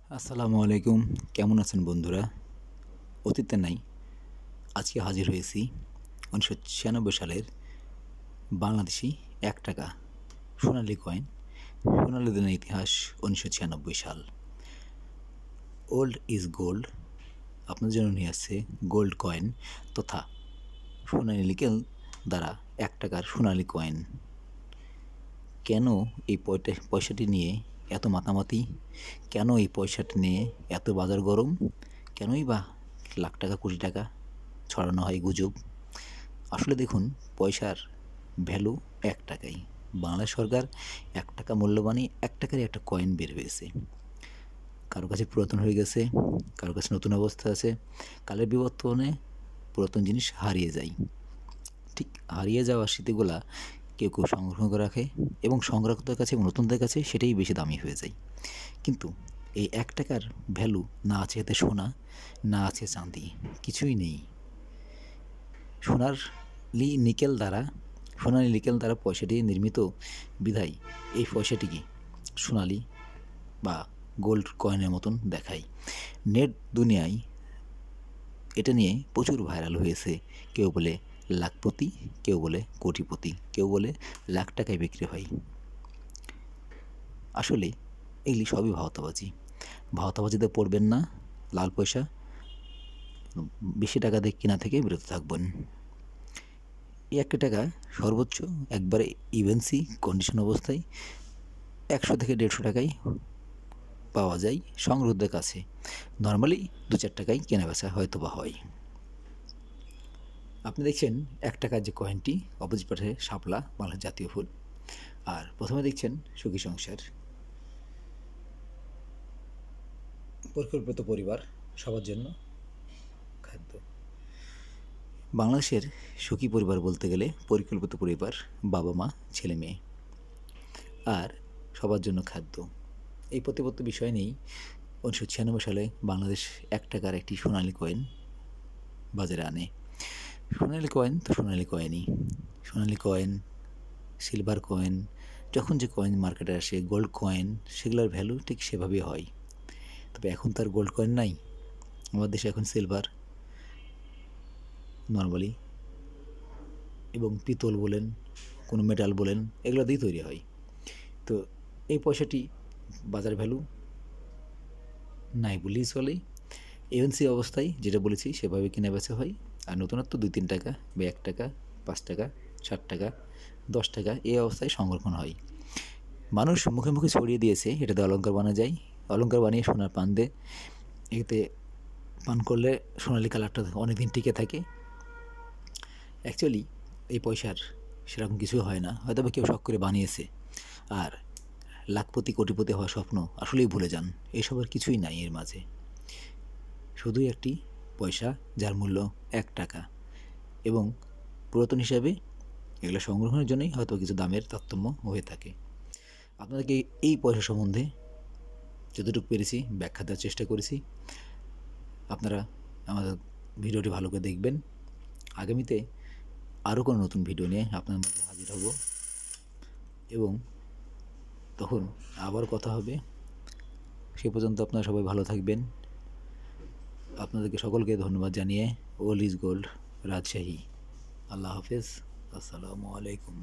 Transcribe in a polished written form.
আসসালামু আলাইকুম। কেমন আছেন বন্ধুরা? অতীতে নাই, আজকে হাজির হয়েছি ১৯৯৬ সালের বাংলাদেশি ৳১ সোনালী কয়েন। সোনালী দিনের ইতিহাস ১৯৯৬ সাল। ওল্ড ইজ গোল্ড আপনাদের জন্য নিয়ে আসছে গোল্ড কয়েন তথা সোনালী নিকেল দ্বারা ৳১ সোনালী কয়েন। কেন এই পয়সাটি নিয়ে এত মাতামাতি? কেন এই পয়সাটি নিয়ে এত বাজার গরম? কেনই বা লাখ টাকা কোটি টাকা ছড়ানো হয় গুজব? আসলে দেখুন, পয়সার ভ্যালু ৳১। বাংলাদেশ সরকার ৳১ মূল্যবানই ৳১ একটা কয়েন বের হয়েছে। কারো কাছে পুরাতন হয়ে গেছে, কারো কাছে নতুন অবস্থা আছে। কালের বিবর্তনে পুরাতন জিনিস হারিয়ে যায়। ঠিক হারিয়ে যাওয়া স্মৃতিগুলা কেউ কেউ সংগ্রহ করে রাখে এবং সংগ্রাহকদের কাছে এবং নতুনদের কাছে সেটাই বেশি দামি হয়ে যায়। কিন্তু এই ৳১ ভ্যালু না আছে এতে সোনা, না আছে চাঁদি, কিছুই নেই। সোনালী নিকেল দ্বারা পয়সাটি নির্মিত বিধায় এই পয়সাটিকে সোনালি বা গোল্ড কয়েনের মতন দেখায়। নেট দুনিয়ায় এটা নিয়ে প্রচুর ভাইরাল হয়েছে। কেউ বলে লাখপতি, কেউ বলে কোটিপতি, কেউ বলে লাখ টাকায় বিক্রি হয়। আসলে এগুলি সবই ভাওতাবাজি। ভাওতাবাজিতে পড়বেন না। লাল পয়সা বেশি টাকা দিয়ে কেনা থেকে বিরত থাকবেন। এই ৳1 সর্বোচ্চ একবারে ইভেন্সি কন্ডিশন অবস্থায় ১০০ থেকে ৳১৫০ পাওয়া যায় সংগ্রাহকদের কাছে। নর্মালি ৳২-৪ কেনাবেচা হয়তো বা হয়। আপনি দেখছেন ৳1 যে কয়েনটি, অপোজিট পাশে শাপলা, বাংলার জাতীয় ফুল। আর প্রথমে দেখছেন সুখী সংসার, পরিকল্পিত পরিবার, সবার জন্য খাদ্য। বাংলাদেশের সুখী পরিবার বলতে গেলে পরিকল্পিত পরিবার, বাবা মা ছেলে মেয়ে আর সবার জন্য খাদ্য। এই প্রতিপত্তি বিষয় নেই ১৯৯৬ সালে বাংলাদেশ ৳1 একটি সোনালী কয়েন বাজারে আনে। সোনালী কয়েন তো সোনালী কয়েনই। সোনালী কয়েন, সিলভার কয়েন, যখন যে কয়েন মার্কেটে আসে, গোল্ড কয়েন, সেগুলোর ভ্যালু ঠিক সেভাবেই হয়। তবে এখন তার গোল্ড কয়েন নাই। আমাদের দেশে এখন সিলভার নর্মালি এবং পিতল বলেন, কোনো মেটাল বলেন, এগুলো দিয়েই তৈরি হয়। তো এই পয়সাটি বাজার ভ্যালু নাই বললেই চলে। এএনসি অবস্থায় যেটা বলেছি সেভাবে কেনা বেচা হয়। আর নতুনত্ব ৳২-৩ বা ৳১, ৳৫, ৳৬০, ৳১০ এই অবস্থায় সংরক্ষণ হয়। মানুষ মুখে মুখে ছড়িয়ে দিয়েছে এটা দিয়ে অলঙ্কার বানানো যায়। অলঙ্কার বানিয়ে সোনার পান দেয়। এতে পান করলে সোনালি কালারটা অনেক দিন টিকে থাকে। অ্যাকচুয়ালি এই পয়সার সেরকম কিছু হয় না, হয়তো বা কেউ শখ করে বানিয়েছে। আর লাখপতি কোটিপতি হওয়ার স্বপ্ন আসলেই ভুলে যান। এসবের কিছুই নাই এর মাঝে। শুধুই একটি পয়সা যার মূল্য ৳1 এবং পুরাতন হিসাবে এগুলো সংগ্রহের জন্যই হয়তো কিছু দামের তারতম্য হয়ে থাকে। আপনাদেরকে এই পয়সা সম্বন্ধে যতটুকু পেরেছি ব্যাখ্যা দেওয়ার চেষ্টা করেছি। আপনারা আমাদের ভিডিওটি ভালো করে দেখবেন। আগামীতে আরও কোনো নতুন ভিডিও নিয়ে আপনার মাঝে হাজির হব এবং তখন আবার কথা হবে। সে পর্যন্ত আপনারা সবাই ভালো থাকবেন। আপনাদেরকে সকলকে ধন্যবাদ জানিয়ে ওল্ড ইজ গোল্ড রাজশাহী। আল্লাহ হাফেজ। আসসালামু আলাইকুম।